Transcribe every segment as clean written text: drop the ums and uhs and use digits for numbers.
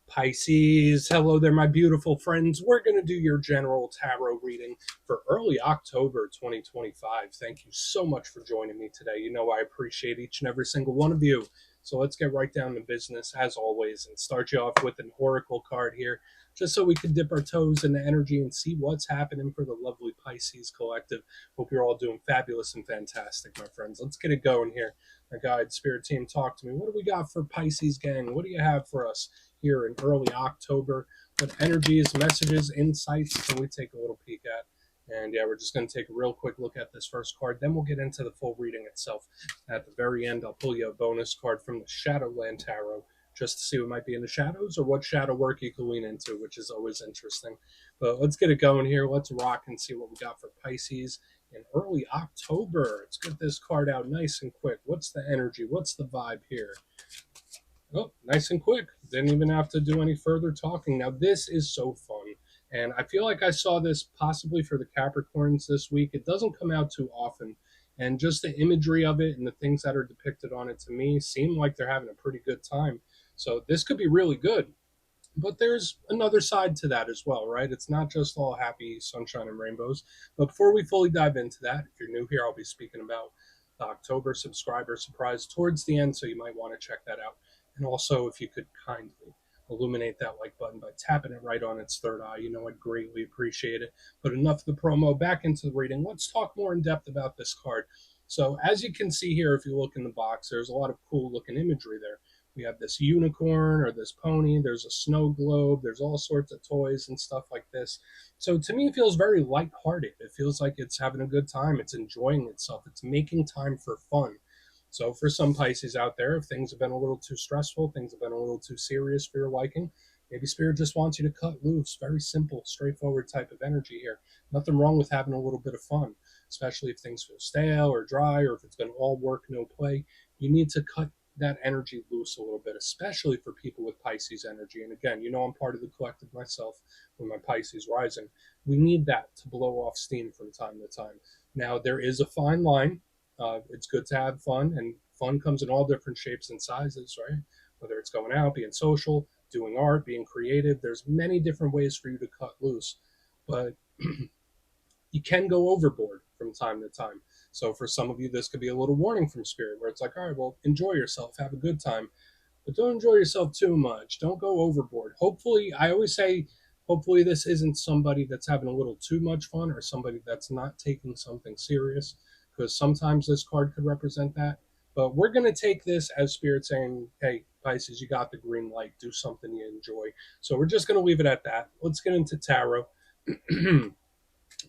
Pisces, hello there, my beautiful friends. We're going to do your general tarot reading for early October 2025. Thank you so much for joining me today. You know I appreciate each and every single one of you. So let's get right down to business, as always, and start you off with an oracle card here, just so we can dip our toes in the energy and see what's happening for the lovely Pisces collective. Hope you're all doing fabulous and fantastic, my friends. Let's get it going here. My guide, spirit team, talk to me. What do we got for Pisces gang? What do you have for us here in early October? What energies, messages, insights can we take a little peek at? And yeah, we're just going to take a real quick look at this first card. Then we'll get into the full reading itself. At the very end, I'll pull you a bonus card from the Shadowland Tarot just to see what might be in the shadows or what shadow work you can lean into, which is always interesting. But let's get it going here. Let's rock and see what we got for Pisces in early October. Let's get this card out nice and quick. What's the energy? What's the vibe here? Oh, nice and quick. Didn't even have to do any further talking. Now, this is so fun. And I feel like I saw this possibly for the Capricorns this week. It doesn't come out too often. And just the imagery of it and the things that are depicted on it to me seem like they're having a pretty good time. So this could be really good. But there's another side to that as well, right? It's not just all happy sunshine and rainbows. But before we fully dive into that, if you're new here, I'll be speaking about the October subscriber surprise towards the end, so you might want to check that out. And also, if you could kindly illuminate that like button by tapping it right on its third eye, you know I'd greatly appreciate it. But enough of the promo, back into the reading. Let's talk more in depth about this card. So as you can see here, if you look in the box, there's a lot of cool looking imagery there. We have this unicorn or this pony, there's a snow globe, there's all sorts of toys and stuff like this. So to me, it feels very lighthearted. It feels like it's having a good time, it's enjoying itself, it's making time for fun. So for some Pisces out there, if things have been a little too stressful, things have been a little too serious for your liking, maybe Spirit just wants you to cut loose. Very simple, straightforward type of energy here. Nothing wrong with having a little bit of fun, especially if things feel stale or dry, or if it's been all work, no play. You need to cut that energy loose a little bit, especially for people with Pisces energy. And again, you know I'm part of the collective myself with my Pisces rising. We need that to blow off steam from time to time. Now, there is a fine line. It's good to have fun, and fun comes in all different shapes and sizes, right? Whether it's going out, being social, doing art, being creative, there's many different ways for you to cut loose. But you can go overboard from time to time. So for some of you, this could be a little warning from Spirit, where it's like, all right, well, enjoy yourself, have a good time, but don't enjoy yourself too much. Don't go overboard. Hopefully, I always say, hopefully this isn't somebody that's having a little too much fun or somebody that's not taking something serious, because sometimes this card could represent that. But we're going to take this as Spirit saying, hey, Pisces, you got the green light. Do something you enjoy. So we're just going to leave it at that. Let's get into tarot.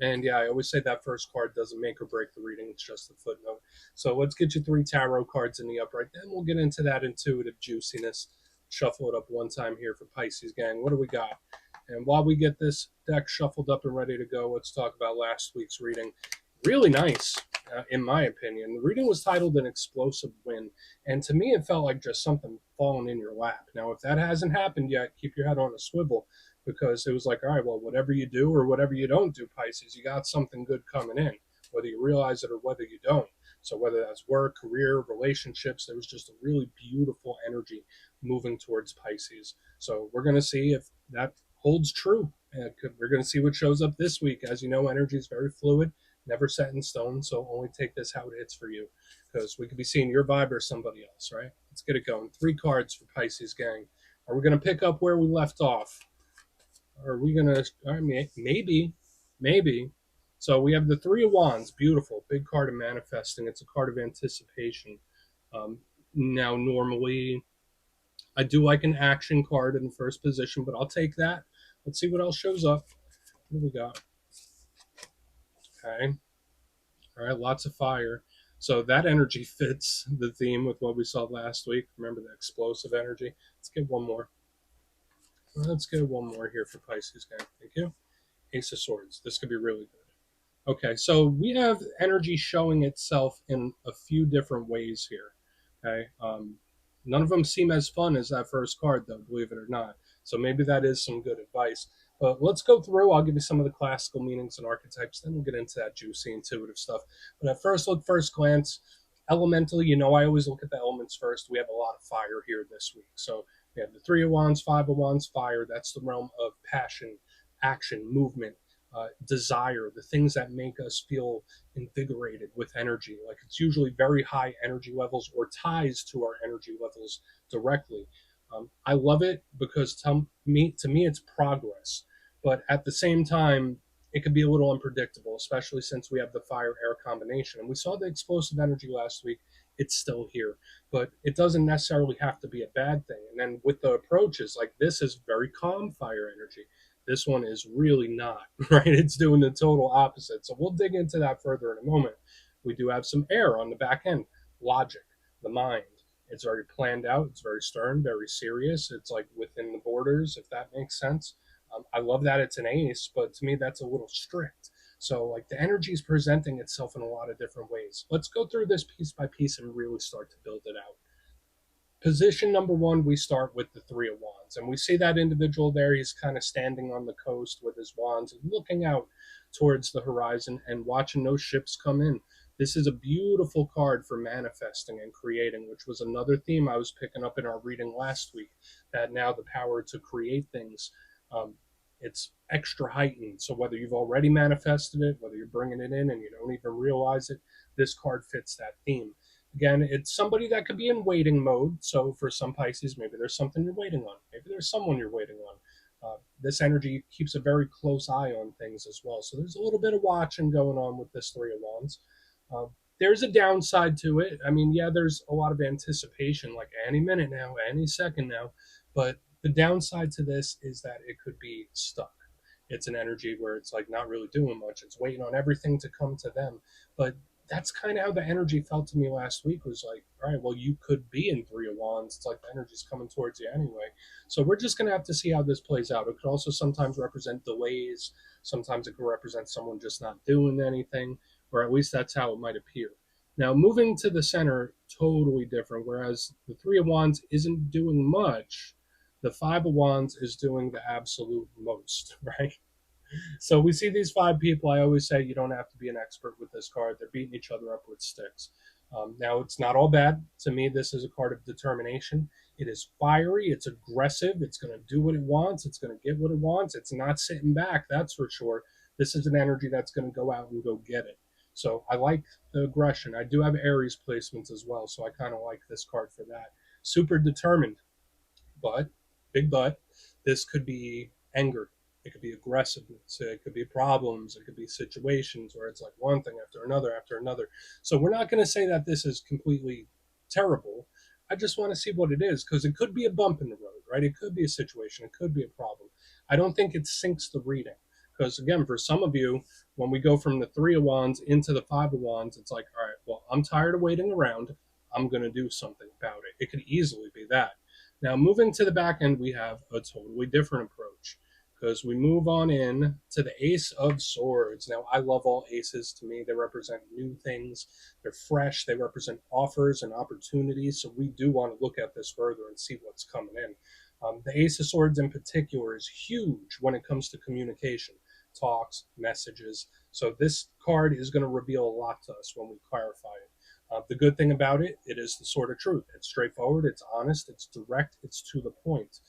And yeah, I always say that first card doesn't make or break the reading. It's just a footnote. So let's get you 3 tarot cards in the upright. Then we'll get into that intuitive juiciness. Shuffle it up one time here for Pisces gang. What do we got? And while we get this deck shuffled up and ready to go, let's talk about last week's reading. Really nice, in my opinion. The reading was titled An Explosive Win. And to me, it felt like just something falling in your lap. Now, if that hasn't happened yet, keep your head on a swivel, because it was like, all right, well, whatever you do or whatever you don't do, Pisces, you got something good coming in, whether you realize it or whether you don't. So whether that's work, career, relationships, there was just a really beautiful energy moving towards Pisces. So we're going to see if that holds true. And we're going to see what shows up this week. As you know, energy is very fluid, never set in stone. So only take this how it hits for you, because we could be seeing your vibe or somebody else, right? Let's get it going. 3 cards for Pisces gang. Are we going to pick up where we left off? Are we gonna? Maybe. So we have the 3 of Wands, beautiful, big card of manifesting. It's a card of anticipation. Now, normally, I do like an action card in the first position, but I'll take that. Let's see what else shows up. What do we got? Okay. All right, lots of fire. So that energy fits the theme with what we saw last week. Remember the explosive energy? Let's get one more. Let's get one more here for Pisces gang. Thank you. Ace of Swords. This could be really good. Okay, so we have energy showing itself in a few different ways here. Okay, none of them seem as fun as that first card, though, believe it or not. So maybe that is some good advice. But let's go through. I'll give you some of the classical meanings and archetypes. Then we'll get into that juicy, intuitive stuff. But at first look, first glance, elementally, you know I always look at the elements first. We have a lot of fire here this week. So We have the Three of Wands, Five of Wands, fire. That's the realm of passion, action, movement, desire, the things that make us feel invigorated with energy. Like it's usually very high energy levels or ties to our energy levels directly. I love it because to me, it's progress. But at the same time, it can be a little unpredictable, especially since we have the fire air combination. And we saw the explosive energy last week. It's still here, but it doesn't necessarily have to be a bad thing. And then with the approaches, like this is very calm fire energy. This one is really not, right? It's doing the total opposite. So we'll dig into that further in a moment. We do have some air on the back end, logic, the mind. It's very planned out. It's very stern, very serious. It's like within the borders, if that makes sense. I love that it's an ace, but to me, that's a little strict. So, like, the energy is presenting itself in a lot of different ways. Let's go through this piece by piece and really start to build it out. Position number one, we start with the Three of Wands. And we see that individual there. He's kind of standing on the coast with his wands and looking out towards the horizon and watching those ships come in. This is a beautiful card for manifesting and creating, which was another theme I was picking up in our reading last week. That now the power to create things, um, it's extra heightened. So whether you've already manifested it, whether you're bringing it in and you don't even realize it, this card fits that theme. Again, it's somebody that could be in waiting mode. So for some Pisces, maybe there's something you're waiting on. Maybe there's someone you're waiting on. This energy keeps a very close eye on things as well. So there's a little bit of watching going on with this Three of Wands. Uh, there's a downside to it. I mean, yeah, there's a lot of anticipation, like any minute now, any second now. But the downside to this is that it could be stuck. It's an energy where it's like not really doing much. It's waiting on everything to come to them. But that's kind of how the energy felt to me last week. Was like, all right, well, you could be in Three of Wands. It's like the energy's coming towards you anyway. So we're just going to have to see how this plays out. It could also sometimes represent delays. Sometimes it could represent someone just not doing anything, or at least that's how it might appear. Now, moving to the center, totally different. Whereas the Three of Wands isn't doing much, the Five of Wands is doing the absolute most, right? So we see these five people. I always say you don't have to be an expert with this card. They're beating each other up with sticks. Now, it's not all bad. To me, this is a card of determination. It is fiery. It's aggressive. It's going to do what it wants. It's going to get what it wants. It's not sitting back, that's for sure. This is an energy that's going to go out and go get it. So I like the aggression. I do have Aries placements as well, so I kind of like this card for that. Super determined, but big but, this could be anger. It could be aggressiveness. It could be problems. It could be situations where it's like one thing after another after another. So we're not going to say that this is completely terrible. I just want to see what it is because it could be a bump in the road, right? It could be a situation. It could be a problem. I don't think it sinks the reading because, again, for some of you, when we go from the Three of Wands into the Five of Wands, it's like, all right, well, I'm tired of waiting around. I'm going to do something about it. It could easily be that. Now, moving to the back end, we have a totally different approach because we move on in to the Ace of Swords. Now, I love all aces. To me, they represent new things. They're fresh. They represent offers and opportunities. So we do want to look at this further and see what's coming in. The Ace of Swords in particular is huge when it comes to communication, talks, messages. So this card is going to reveal a lot to us when we clarify it. The good thing about it, it is the sword of truth. It's straightforward, it's honest, it's direct, it's to the point.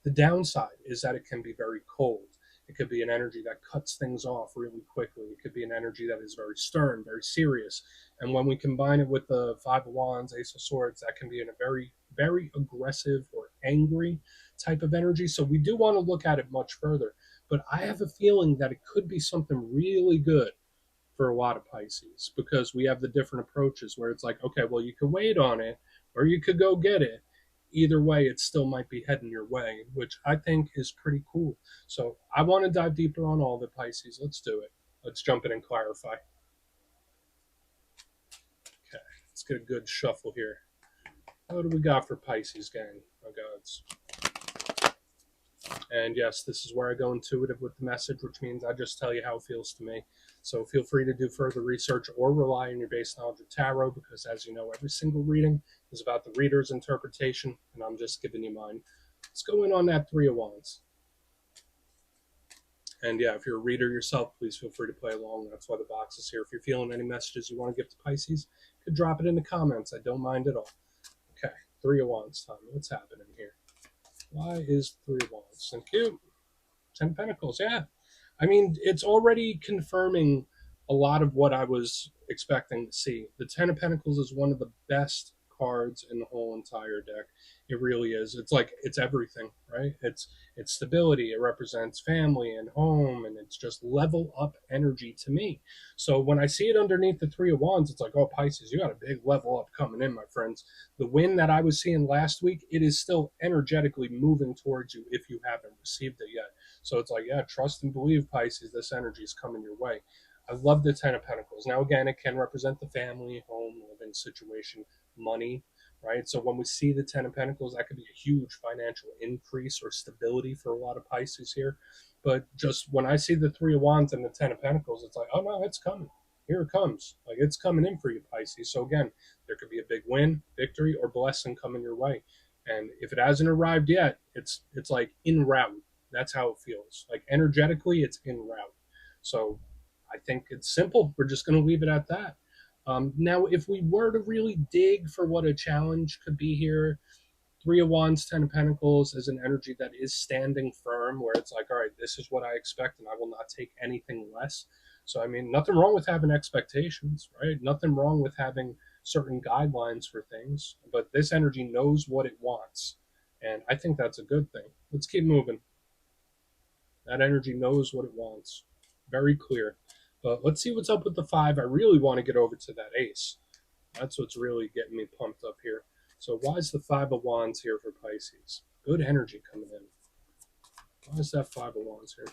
The downside is that it can be very cold. It could be an energy that cuts things off really quickly. It could be an energy that is very stern, very serious. And when we combine it with the Five of Wands, Ace of Swords, that can be in a very, very aggressive or angry type of energy. So we do want to look at it much further. But I have a feeling that it could be something really good for a lot of Pisces because we have the different approaches where it's like, okay, well, you can wait on it or you could go get it. Either way, it still might be heading your way, which I think is pretty cool. So I want to dive deeper on all the Pisces. Let's do it. Let's jump in and clarify. Okay, let's get a good shuffle here. What do we got for Pisces, gang? Oh, gods. And yes, this is where I go intuitive with the message, which means I just tell you how it feels to me. So feel free to do further research or rely on your base knowledge of tarot because, as you know, every single reading is about the reader's interpretation, and I'm just giving you mine. Let's go in on that Three of Wands. And yeah, if you're a reader yourself, please feel free to play along. That's why the box is here. If you're feeling any messages you want to give to Pisces, you could drop it in the comments. I don't mind at all. Okay, Three of Wands time. What's happening here? Why is Three of Wands? Thank you. Ten of Pentacles, yeah. I mean, it's already confirming a lot of what I was expecting to see. The Ten of Pentacles is one of the best cards in the whole entire deck. It really is. It's like it's everything, right? It's stability. It represents family and home, and it's just level up energy to me. So when I see it underneath the Three of Wands, it's like, oh, Pisces, you got a big level up coming in, my friends. The win that I was seeing last week, it is still energetically moving towards you if you haven't received it yet. So it's like, yeah, trust and believe, Pisces, this energy is coming your way. I love the Ten of Pentacles. Now, again, it can represent the family, home, living situation, money, right? So when we see the Ten of Pentacles, that could be a huge financial increase or stability for a lot of Pisces here. But just when I see the Three of Wands and the Ten of Pentacles, it's like, oh no, it's coming. Here it comes. Like it's coming in for you, Pisces. So again, there could be a big win, victory, or blessing coming your way. And if it hasn't arrived yet, it's like en route. That's how it feels. Like energetically, it's en route. So I think it's simple. We're just going to leave it at that. Now, if we were to really dig for what a challenge could be here, Three of Wands, Ten of Pentacles is an energy that is standing firm, where it's like, all right, this is what I expect, and I will not take anything less. So, I mean, nothing wrong with having expectations, right? Nothing wrong with having certain guidelines for things, but this energy knows what it wants. And I think that's a good thing. Let's keep moving. That energy knows what it wants. Very clear. But let's see what's up with the five. I really want to get over to that ace. That's what's really getting me pumped up here. So why is the Five of Wands here for Pisces? Good energy coming in. Why is that Five of Wands here?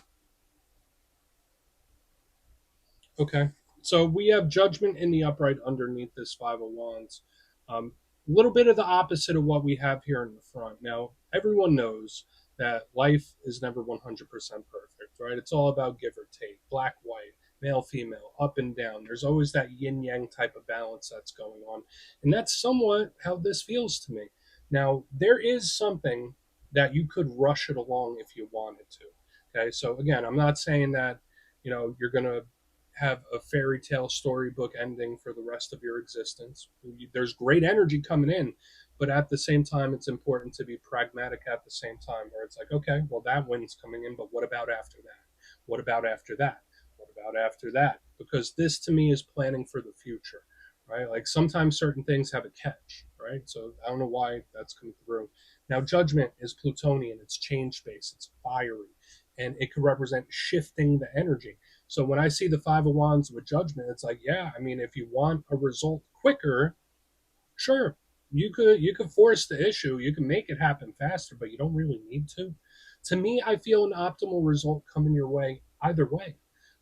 Okay. So we have Judgment in the upright underneath this Five of Wands. A little bit of the opposite of what we have here in the front. Now, everyone knows that life is never 100% perfect, right? It's all about give or take, black, white, male, female, up and down. There's always that yin yang type of balance that's going on. And that's somewhat how this feels to me. Now, there is something that you could rush it along if you wanted to. Okay. So, again, I'm not saying that, you're going to have a fairy tale storybook ending for the rest of your existence. There's great energy coming in, but at the same time, it's important to be pragmatic at the same time, where it's like, okay, well, that wind's coming in, but what about after that? What about after that? What about after that? Because this to me is planning for the future, right? Like sometimes certain things have a catch, right? So I don't know why that's coming through. Now, Judgment is Plutonian, it's change space, it's fiery, and it could represent shifting the energy. So when I see the Five of Wands with Judgment, it's like, yeah, I mean, if you want a result quicker, sure, you could force the issue, you can make it happen faster, but you don't really need to. To me, I feel an optimal result coming your way either way.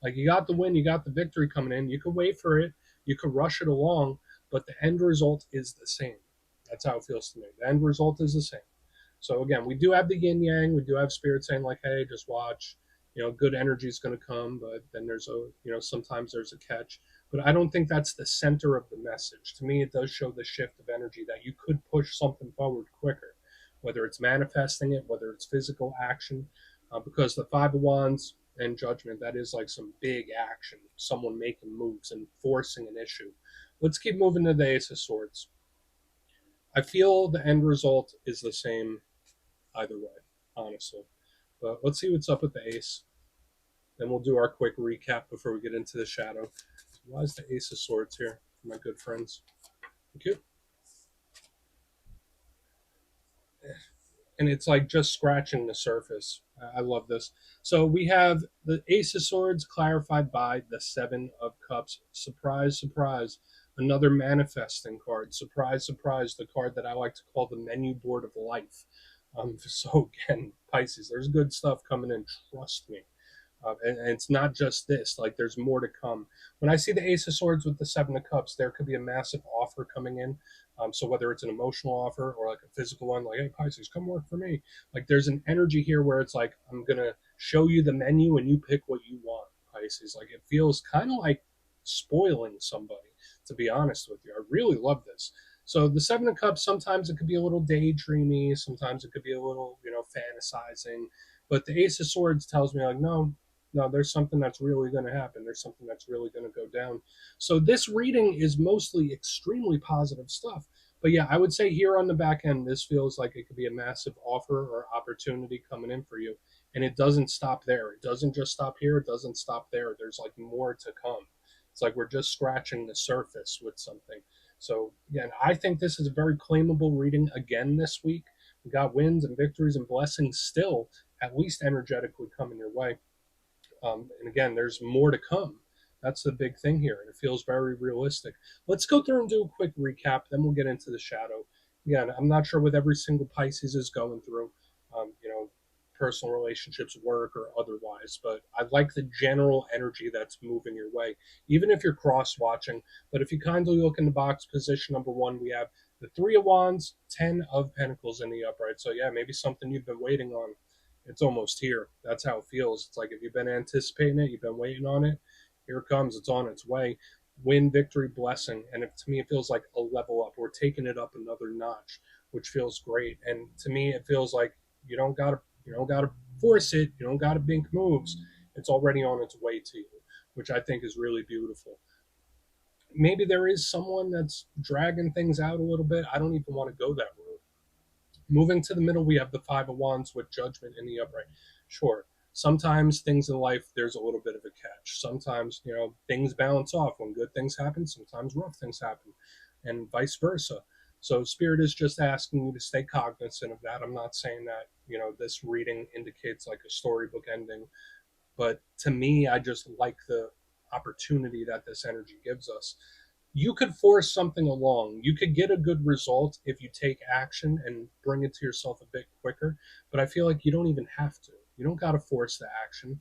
Like you got the win, you got the victory coming in. You could wait for it, you could rush it along, but the end result is the same. That's how it feels to me. The end result is the same. So again, we do have the yin yang. We do have spirit saying like, "Hey, just watch. Good energy is going to come." But then there's sometimes there's a catch. But I don't think that's the center of the message. To me, it does show the shift of energy that you could push something forward quicker, whether it's manifesting it, whether it's physical action, because the Five of Wands and Judgment, that is like some big action, someone making moves and forcing an issue. Let's keep moving to the Ace of Swords. I feel the end result is the same either way, honestly. But let's see what's up with the ace. Then we'll do our quick recap before we get into the shadow. Why is the Ace of Swords here, my good friends? Thank you. And it's like just scratching the surface. I love this. So we have the Ace of Swords clarified by the Seven of Cups. Surprise, surprise. Another manifesting card. Surprise, surprise. The card that I like to call the menu board of life. So again, Pisces, there's good stuff coming in. Trust me. And it's not just this, like there's more to come. When I see the Ace of Swords with the Seven of Cups, there could be a massive offer coming in. So whether it's an emotional offer or like a physical one, like, hey, Pisces, come work for me. Like there's an energy here where it's like, I'm going to show you the menu and you pick what you want, Pisces. Like it feels kind of like spoiling somebody, to be honest with you. I really love this. So the Seven of Cups, sometimes it could be a little daydreamy. Sometimes it could be a little, fantasizing. But the Ace of Swords tells me like, no, there's something that's really going to happen. There's something that's really going to go down. So this reading is mostly extremely positive stuff. But yeah, I would say here on the back end, this feels like it could be a massive offer or opportunity coming in for you. And it doesn't stop there. It doesn't just stop here. It doesn't stop there. There's like more to come. It's like we're just scratching the surface with something. So again, I think this is a very claimable reading again this week. We got wins and victories and blessings still, at least energetically coming your way. And again, there's more to come. That's the big thing here, and it feels very realistic. Let's go through and do a quick recap, then we'll get into the shadow. Again, I'm not sure what every single Pisces is going through, personal relationships, work, or otherwise, but I like the general energy that's moving your way, even if you're cross watching. But if you kindly look in the box, position number one, we have the Three of Wands, 10 of Pentacles in the upright. So, yeah, maybe something you've been waiting on, it's almost here. That's how it feels. It's like if you've been anticipating it, you've been waiting on it, here it comes. It's on its way. Win, victory, blessing. And to me, it feels like a level up. We're taking it up another notch, which feels great. And to me, it feels like you don't gotta force it. You don't gotta make moves. It's already on its way to you, which I think is really beautiful. Maybe there is someone that's dragging things out a little bit. I don't even want to go that route. Moving to the middle, we have the Five of Wands with Judgment in the upright. Sure, sometimes things in life, there's a little bit of a catch. Sometimes, things balance off. When good things happen, sometimes rough things happen, and vice versa. So, Spirit is just asking you to stay cognizant of that. I'm not saying that, this reading indicates like a storybook ending, but to me, I just like the opportunity that this energy gives us. You could force something along. You could get a good result if you take action and bring it to yourself a bit quicker. But I feel like you don't even have to. You don't got to force the action.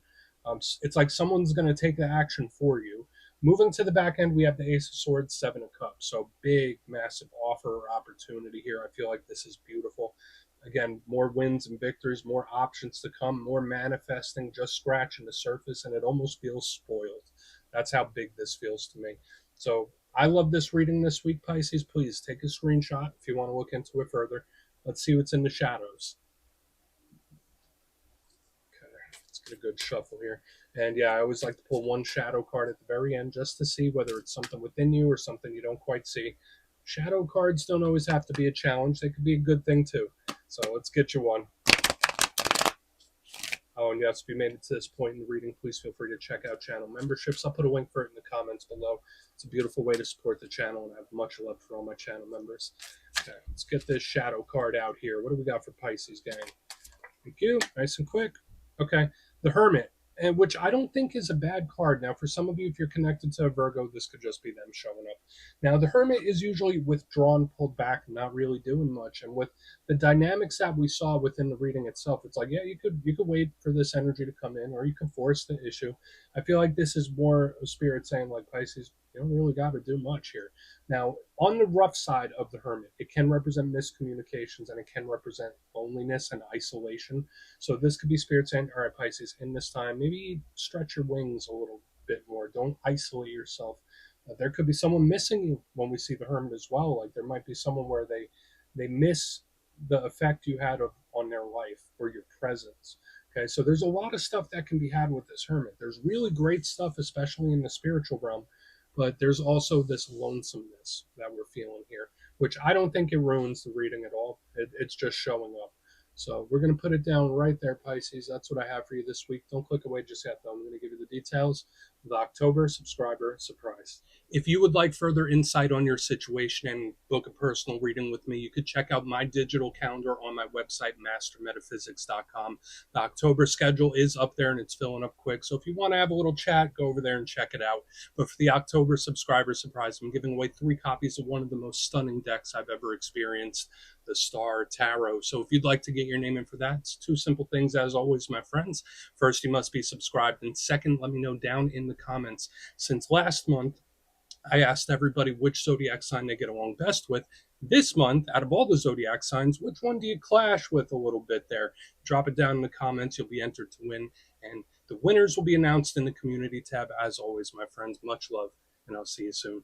It's like someone's going to take the action for you. Moving to the back end, we have the Ace of Swords, Seven of Cups. So big, massive offer or opportunity here. I feel like this is beautiful. Again, more wins and victories, more options to come, more manifesting, just scratching the surface, and it almost feels spoiled. That's how big this feels to me. So I love this reading this week, Pisces. Please take a screenshot if you want to look into it further. Let's see what's in the shadows. Okay, let's get a good shuffle here. And yeah, I always like to pull one shadow card at the very end just to see whether it's something within you or something you don't quite see. Shadow cards don't always have to be a challenge, they could be a good thing too. So let's get you one. Oh, and yes, if you made it to this point in the reading, please feel free to check out channel memberships. I'll put a link for it in the comments below. It's a beautiful way to support the channel, and I have much love for all my channel members. Okay, let's get this shadow card out here. What do we got for Pisces, gang? Thank you. Nice and quick. Okay, the Hermit, and which I don't think is a bad card. Now, for some of you, if you're connected to a Virgo, this could just be them showing up. Now, the Hermit is usually withdrawn, pulled back, not really doing much. And with the dynamics that we saw within the reading itself, it's like, yeah, you could wait for this energy to come in, or you can force the issue. I feel like this is more a spirit saying, like, Pisces, you don't really got to do much here. Now, on the rough side of the Hermit, it can represent miscommunications and it can represent loneliness and isolation. So this could be Spirit saying, all right, Pisces, in this time, maybe stretch your wings a little bit more. Don't isolate yourself. There could be someone missing you when we see the Hermit as well. Like there might be someone where they miss the effect you had on their life or your presence. Okay, so there's a lot of stuff that can be had with this Hermit. There's really great stuff, especially in the spiritual realm, but there's also this lonesomeness that we're feeling here, which I don't think it ruins the reading at all. It's just showing up. So we're going to put it down right there, Pisces. That's what I have for you this week. Don't click away just yet, though. I'm going to give you the details of the October subscriber surprise. If you would like further insight on your situation and book a personal reading with me, you could check out my digital calendar on my website, mastermetaphysics.com. The October schedule is up there and it's filling up quick. So if you want to have a little chat, go over there and check it out. But for the October subscriber surprise, I'm giving away 3 copies of one of the most stunning decks I've ever experienced, the Star Tarot. So if you'd like to get your name in for that, it's 2 simple things as always, my friends. First, you must be subscribed. And second, let me know down in the comments. Since last month, I asked everybody which zodiac sign they get along best with. This month, out of all the zodiac signs, which one do you clash with a little bit there? Drop it down in the comments. You'll be entered to win. And the winners will be announced in the community tab. As always, my friends, much love, and I'll see you soon.